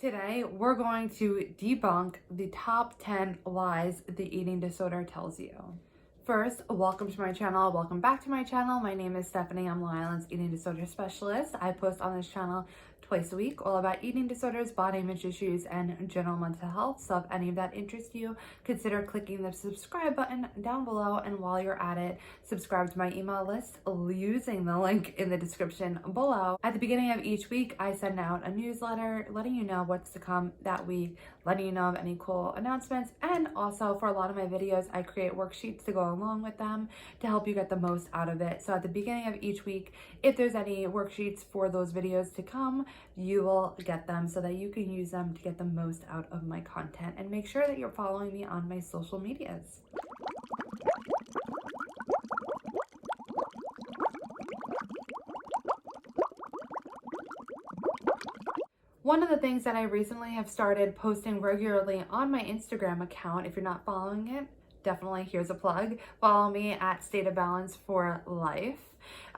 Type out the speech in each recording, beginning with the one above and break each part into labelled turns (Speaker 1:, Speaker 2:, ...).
Speaker 1: Today, we're going to debunk the top 10 lies the eating disorder tells you. First, welcome to my channel. Welcome back to my channel. My name is Stephanie. I'm Long Island's eating disorder specialist. I post on this channel twice a week, all about eating disorders, body image issues, and general mental health. So if any of that interests you, consider clicking the subscribe button down below. And while you're at it, subscribe to my email list using the link in the description below. At the beginning of each week, I send out a newsletter letting you know what's to come that week, letting you know of any cool announcements. And also for a lot of my videos, I create worksheets to go along with them to help you get the most out of it. So at the beginning of each week, if there's any worksheets for those videos to come, you will get them so that you can use them to get the most out of my content. And make sure that you're following me on my social medias. One of the things that I recently have started posting regularly on my Instagram account, if you're not following it, definitely here's a plug. Follow me at State of Balance for Life.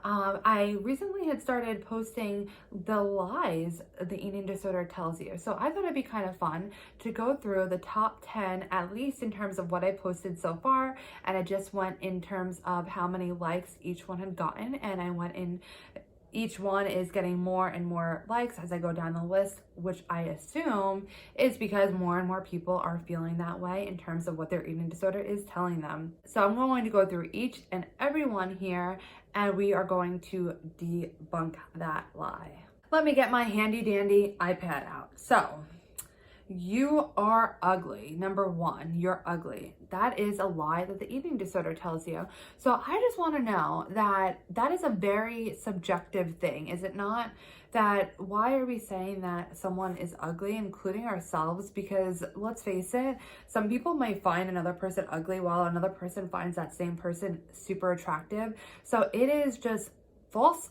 Speaker 1: I recently had started posting the lies the eating disorder tells you. So I thought it'd be kind of fun to go through the top 10, at least in terms of what I posted so far. And I just went in terms of how many likes each one had gotten. And I went in, each one is getting more and more likes as I go down the list, which I assume is because more and more people are feeling that way in terms of what their eating disorder is telling them. So I'm going to go through each and every one here, and we are going to debunk that lie. Let me get my handy dandy iPad out. So, you are ugly. Number one, you're ugly. That is a lie that the eating disorder tells you. So I just want to know that that is a very subjective thing, is it not? That why are we saying that someone is ugly, including ourselves? Because let's face it, some people might find another person ugly while another person finds that same person super attractive. So it is just false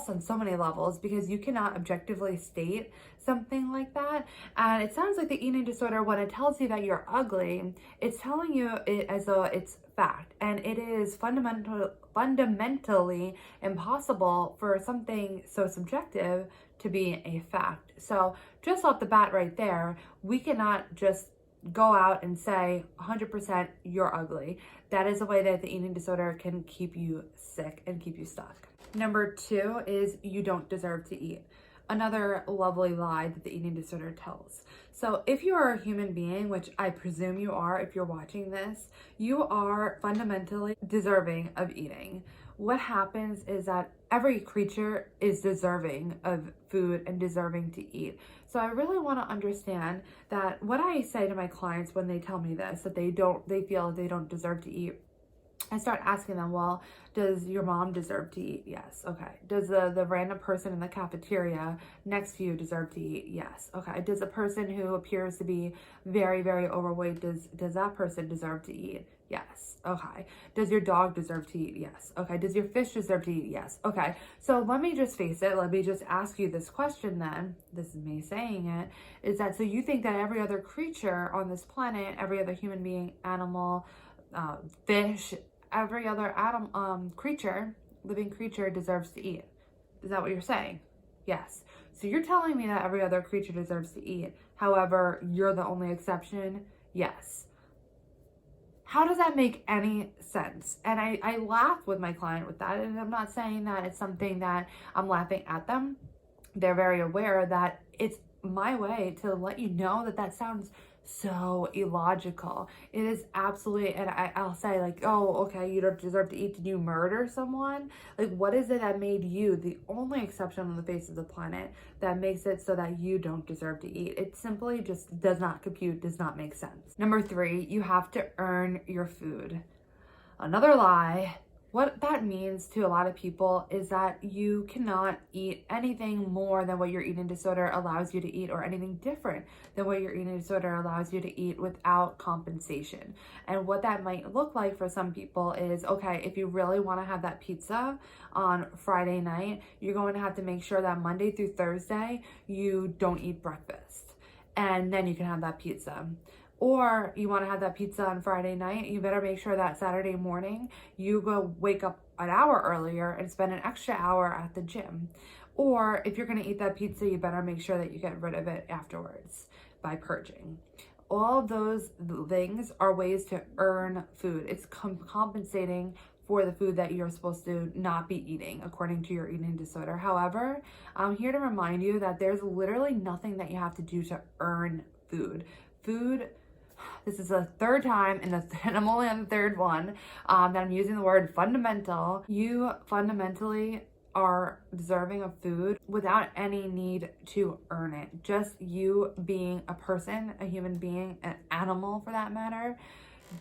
Speaker 1: on so many levels, because you cannot objectively state something like that. And it sounds like the eating disorder, when it tells you that you're ugly, it's telling you it as though it's fact, and it is fundamentally impossible for something so subjective to be a fact. So just off the bat right there, we cannot just go out and say 100% you're ugly. That is a way that the eating disorder can keep you sick and keep you stuck. Number two is you don't deserve to eat. Another lovely lie that the eating disorder tells. So if you are a human being, which I presume you are if you're watching this, you are fundamentally deserving of eating. What happens is that every creature is deserving of food and deserving to eat. So I really want to understand that what I say to my clients when they tell me this, that they feel they don't deserve to eat, I start asking them, well, does your mom deserve to eat? Yes. Okay. Does the random person in the cafeteria next to you deserve to eat? Yes. Okay. Does a person who appears to be very, very overweight, does that person deserve to eat? Yes. Okay. Does your dog deserve to eat? Yes. Okay. Does your fish deserve to eat? Yes. Okay. So let me just face it. Let me just ask you this question then. This is me saying it. Is that so you think that every other creature on this planet, every other human being, animal, fish, every other living creature deserves to eat? Is that what you're saying? Yes. So you're telling me that every other creature deserves to eat. However, you're the only exception? Yes. How does that make any sense? And I laugh with my client with that. And I'm not saying that it's something that I'm laughing at them. They're very aware that it's my way to let you know that that sounds so illogical. It is absolutely, and I'll say like, oh, okay, you don't deserve to eat. Did you murder someone? Like, what is it that made you the only exception on the face of the planet that makes it so that you don't deserve to eat? It simply just does not compute, does not make sense. Number three, you have to earn your food. Another lie. What that means to a lot of people is that you cannot eat anything more than what your eating disorder allows you to eat, or anything different than what your eating disorder allows you to eat without compensation. And what that might look like for some people is, okay, if you really want to have that pizza on Friday night, you're going to have to make sure that Monday through Thursday, you don't eat breakfast. And then you can have that pizza. Or you want to have that pizza on Friday night, you better make sure that Saturday morning you go wake up an hour earlier and spend an extra hour at the gym. Or if you're going to eat that pizza, you better make sure that you get rid of it afterwards by purging. All of those things are ways to earn food. It's compensating for the food that you're supposed to not be eating according to your eating disorder. However, I'm here to remind you that there's literally nothing that you have to do to earn food. This is the third time, and I'm only on the third one that I'm using the word fundamental. You fundamentally are deserving of food without any need to earn it. Just you being a person, a human being, an animal for that matter,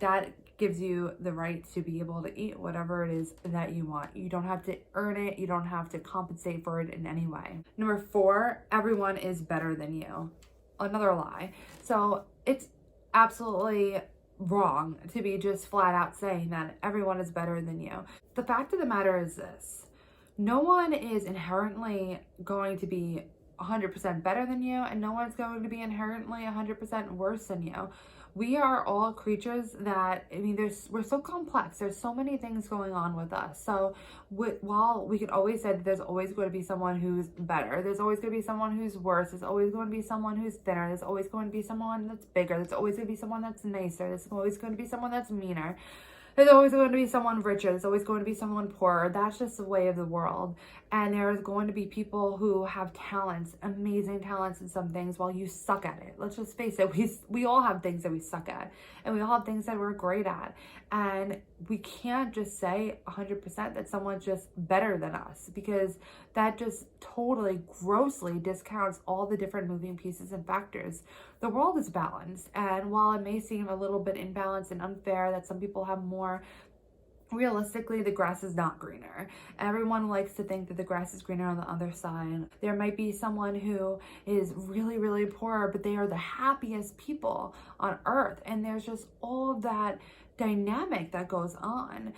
Speaker 1: that gives you the right to be able to eat whatever it is that you want. You don't have to earn it. You don't have to compensate for it in any way. Number 4, everyone is better than you. Another lie. So it's absolutely wrong to be just flat out saying that everyone is better than you. The fact of the matter is this. No one is inherently going to be 100% better than you, and no one's going to be inherently 100% worse than you. We are all creatures that, we're so complex. There's so many things going on with us. So while we could always say that there's always going to be someone who's better, there's always going to be someone who's worse, there's always going to be someone who's thinner, there's always going to be someone that's bigger, there's always going to be someone that's nicer, there's always going to be someone that's meaner. There's always going to be someone richer. There's always going to be someone poorer. That's just the way of the world. And there's going to be people who have talents, amazing talents in some things, while you suck at it. Let's just face it. We all have things that we suck at. And we all have things that we're great at. And we can't just say 100% that someone's just better than us, because that just totally grossly discounts all the different moving pieces and factors. The world is balanced. And while it may seem a little bit imbalanced and unfair that some people have more, realistically, the grass is not greener. Everyone likes to think that the grass is greener on the other side. There might be someone who is really, really poor, but they are the happiest people on earth. And there's just all of that dynamic that goes on.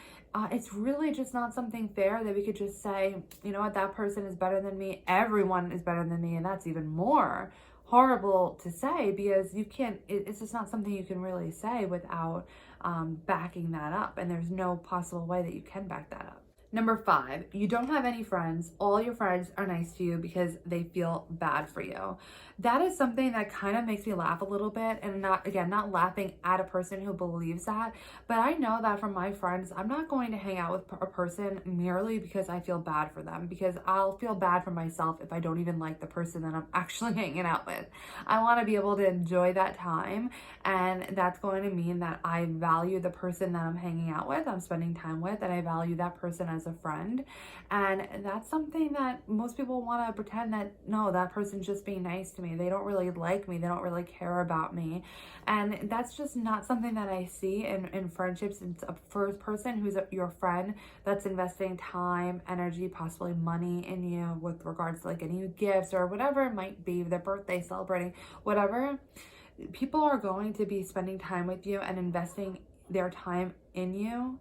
Speaker 1: It's really just not something fair that we could just say, you know what, that person is better than me. Everyone is better than me. And that's even more horrible to say, because you can't, it's just not something you can really say without backing that up. And there's no possible way that you can back that up. Number 5, you don't have any friends. All your friends are nice to you because they feel bad for you. That is something that kind of makes me laugh a little bit, and not laughing at a person who believes that, but I know that from my friends, I'm not going to hang out with a person merely because I feel bad for them, because I'll feel bad for myself if I don't even like the person that I'm actually hanging out with. I want to be able to enjoy that time, and that's going to mean that I value the person that I'm hanging out with, I'm spending time with, and I value that person as a friend. And that's something that most people want to pretend that, no, that person's just being nice to me. They don't really like me. They don't really care about me. And that's just not something that I see in friendships. It's a first person who's your friend that's investing time, energy, possibly money in you with regards to like getting you gifts or whatever it might be, their birthday, celebrating, whatever. People are going to be spending time with you and investing their time in you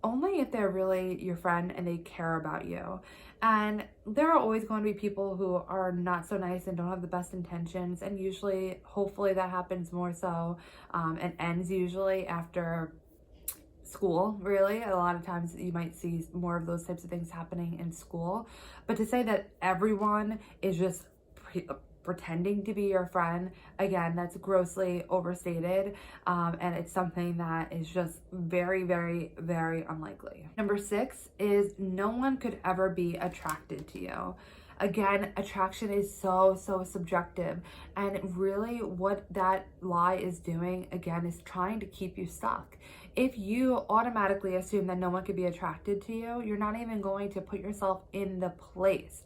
Speaker 1: only if they're really your friend and they care about you. And there are always going to be people who are not so nice and don't have the best intentions, and usually, hopefully, that happens more so and ends usually after school. Really, a lot of times you might see more of those types of things happening in school. But to say that everyone is just pretending to be your friend, again, that's grossly overstated, and it's something that is just very, very, very unlikely. Number 6 is no one could ever be attracted to you. Again, attraction is so subjective, and really what that lie is doing, again, is trying to keep you stuck. If you automatically assume that no one could be attracted to you, you're not even going to put yourself in the place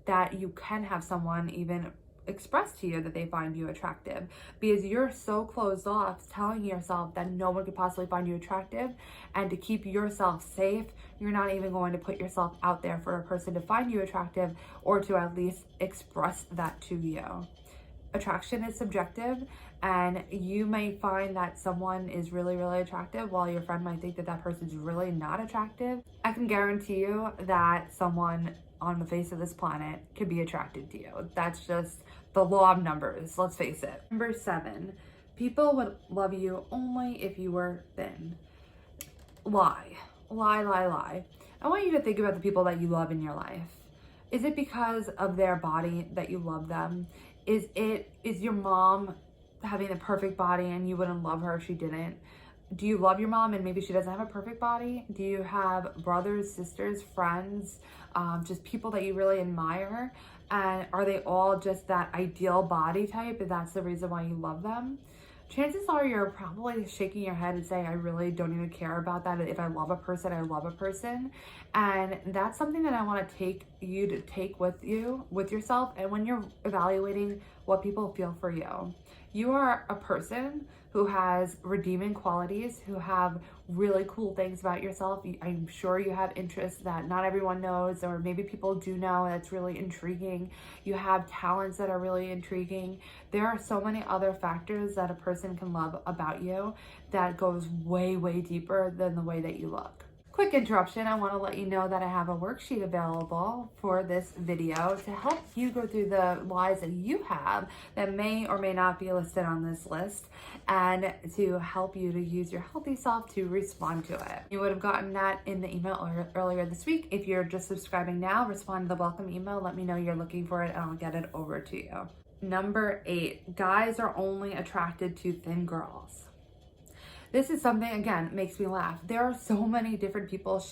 Speaker 1: that you can have someone even express to you that they find you attractive, because you're so closed off telling yourself that no one could possibly find you attractive. And to keep yourself safe, you're not even going to put yourself out there for a person to find you attractive, or to at least express that to you. Attraction is subjective, and you may find that someone is really, really attractive while your friend might think that that person's really not attractive. I can guarantee you that someone on the face of this planet could be attracted to you. That's just the law of numbers, let's face it. Number 7, people would love you only if you were thin. Lie. I want you to think about the people that you love in your life. Is it because of their body that you love them? Is your mom having the perfect body and you wouldn't love her if she didn't? Do you love your mom and maybe she doesn't have a perfect body? Do you have brothers, sisters, friends, just people that you really admire? And are they all just that ideal body type and that's the reason why you love them? Chances are you're probably shaking your head and saying, I really don't even care about that. If I love a person, I love a person. And that's something that I want to take you to take with you, with yourself. And when you're evaluating what people feel for you, you are a person who has redeeming qualities, who have really cool things about yourself. I'm sure you have interests that not everyone knows, or maybe people do know that's really intriguing. You have talents that are really intriguing. There are so many other factors that a person can love about you that goes way, way deeper than the way that you look. Quick interruption, I want to let you know that I have a worksheet available for this video to help you go through the lies that you have that may or may not be listed on this list, and to help you to use your healthy self to respond to it. You would have gotten that in the email earlier this week. If you're just subscribing now, respond to the welcome email, let me know you're looking for it and I'll get it over to you. Number 8, guys are only attracted to thin girls. This is something, again, makes me laugh. There are so many different people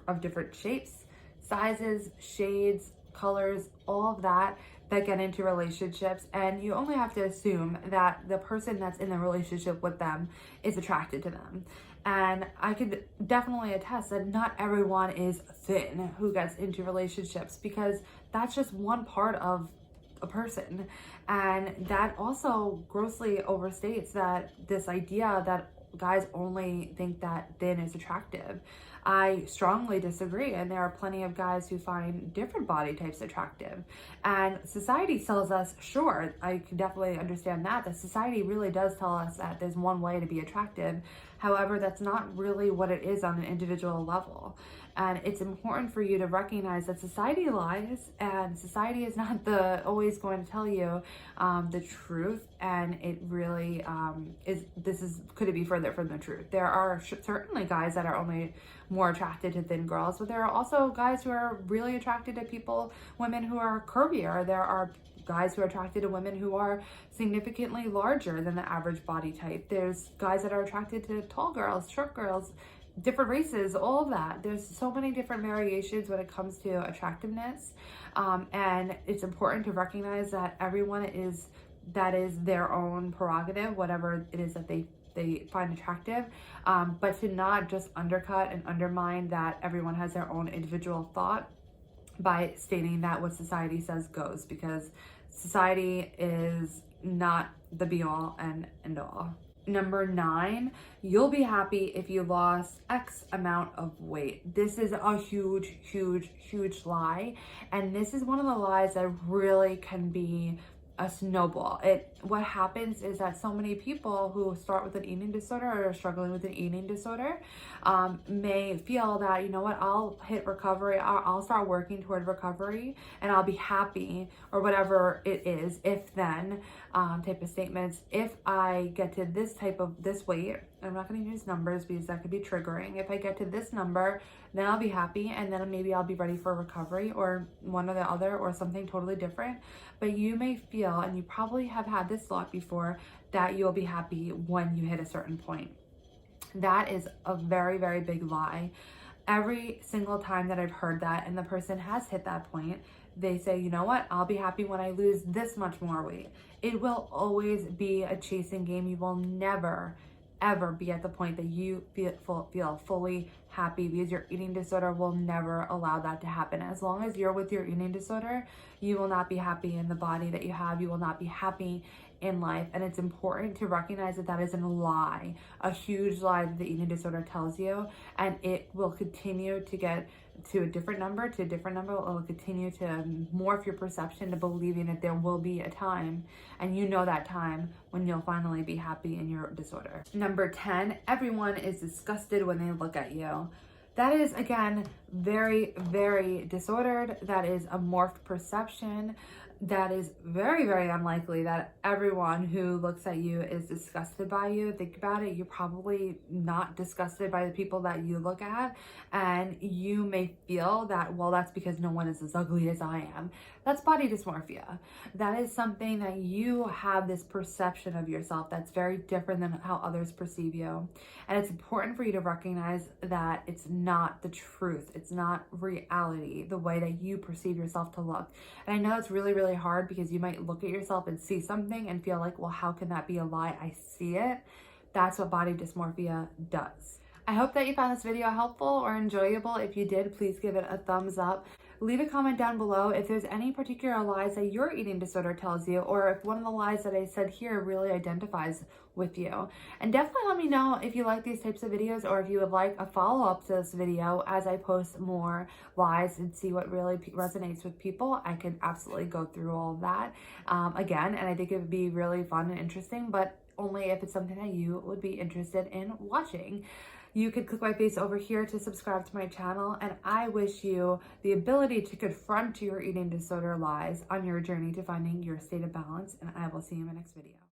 Speaker 1: of different shapes, sizes, shades, colors, all of that get into relationships. And you only have to assume that the person that's in the relationship with them is attracted to them. And I could definitely attest that not everyone is thin who gets into relationships, because that's just one part of a person. And that also grossly overstates that this idea that guys only think that thin is attractive. I strongly disagree, and there are plenty of guys who find different body types attractive. And society tells us, sure, I can definitely understand that society really does tell us that there's one way to be attractive. However, that's not really what it is on an individual level. And it's important for you to recognize that society lies, and society is not always going to tell you the truth. And it really could it be further from the truth. There are certainly guys that are only more attracted to thin girls, but there are also guys who are really attracted to women who are curvier. There are guys who are attracted to women who are significantly larger than the average body type. There's guys that are attracted to tall girls, short girls, different races, all of that. There's so many different variations when it comes to attractiveness. And it's important to recognize that everyone is their own prerogative, whatever it is that they find attractive, but to not just undercut and undermine that everyone has their own individual thought by stating that what society says goes, because society is not the be all and end all. Number 9, you'll be happy if you lost X amount of weight. This is a huge, huge, huge lie. And this is one of the lies that really can be a snowball. What happens is that so many people who start with an eating disorder or are struggling with an eating disorder may feel that, you know what, I'll hit recovery, I'll start working toward recovery and I'll be happy, or whatever it is, if then type of statements. If I get to this weight, I'm not going to use numbers because that could be triggering. If I get to this number, then I'll be happy, and then maybe I'll be ready for recovery, or one or the other, or something totally different. But you may feel, and you probably have had this thought before, that you'll be happy when you hit a certain point. That is a very, very big lie. Every single time that I've heard that and the person has hit that point, they say, you know what, I'll be happy when I lose this much more weight. It will always be a chasing game. You will never ever be at the point that you feel fully happy, because your eating disorder will never allow that to happen. As long as you're with your eating disorder, you will not be happy in the body that you have. You will not be happy in life. And it's important to recognize that that is a lie, a huge lie that the eating disorder tells you, and it will continue to get to a different number, It will continue to morph your perception to believing that there will be a time, and you know that time, when you'll finally be happy in your disorder. Number 10, everyone is disgusted when they look at you. That is, again, very, very disordered. That is a morphed perception. that is very, very unlikely that everyone who looks at you is disgusted by you. Think about it. You're probably not disgusted by the people that you look at. And you may feel that, well, that's because no one is as ugly as I am. That's body dysmorphia. That is something that you have this perception of yourself that's very different than how others perceive you. And it's important for you to recognize that it's not the truth. It's not reality, the way that you perceive yourself to look. And I know it's really, really hard because you might look at yourself and see something and feel like, well, how can that be a lie? I see it. That's what body dysmorphia does. I hope that you found this video helpful or enjoyable. If you did, please give it a thumbs up. Leave a comment down below if there's any particular lies that your eating disorder tells you, or if one of the lies that I said here really identifies with you. And definitely let me know if you like these types of videos, or if you would like a follow-up to this video as I post more lies and see what really resonates with people. I could absolutely go through all of that again, and I think it would be really fun and interesting, but only if it's something that you would be interested in watching. You could click my face over here to subscribe to my channel, and I wish you the ability to confront your eating disorder lies on your journey to finding your state of balance, and I will see you in my next video.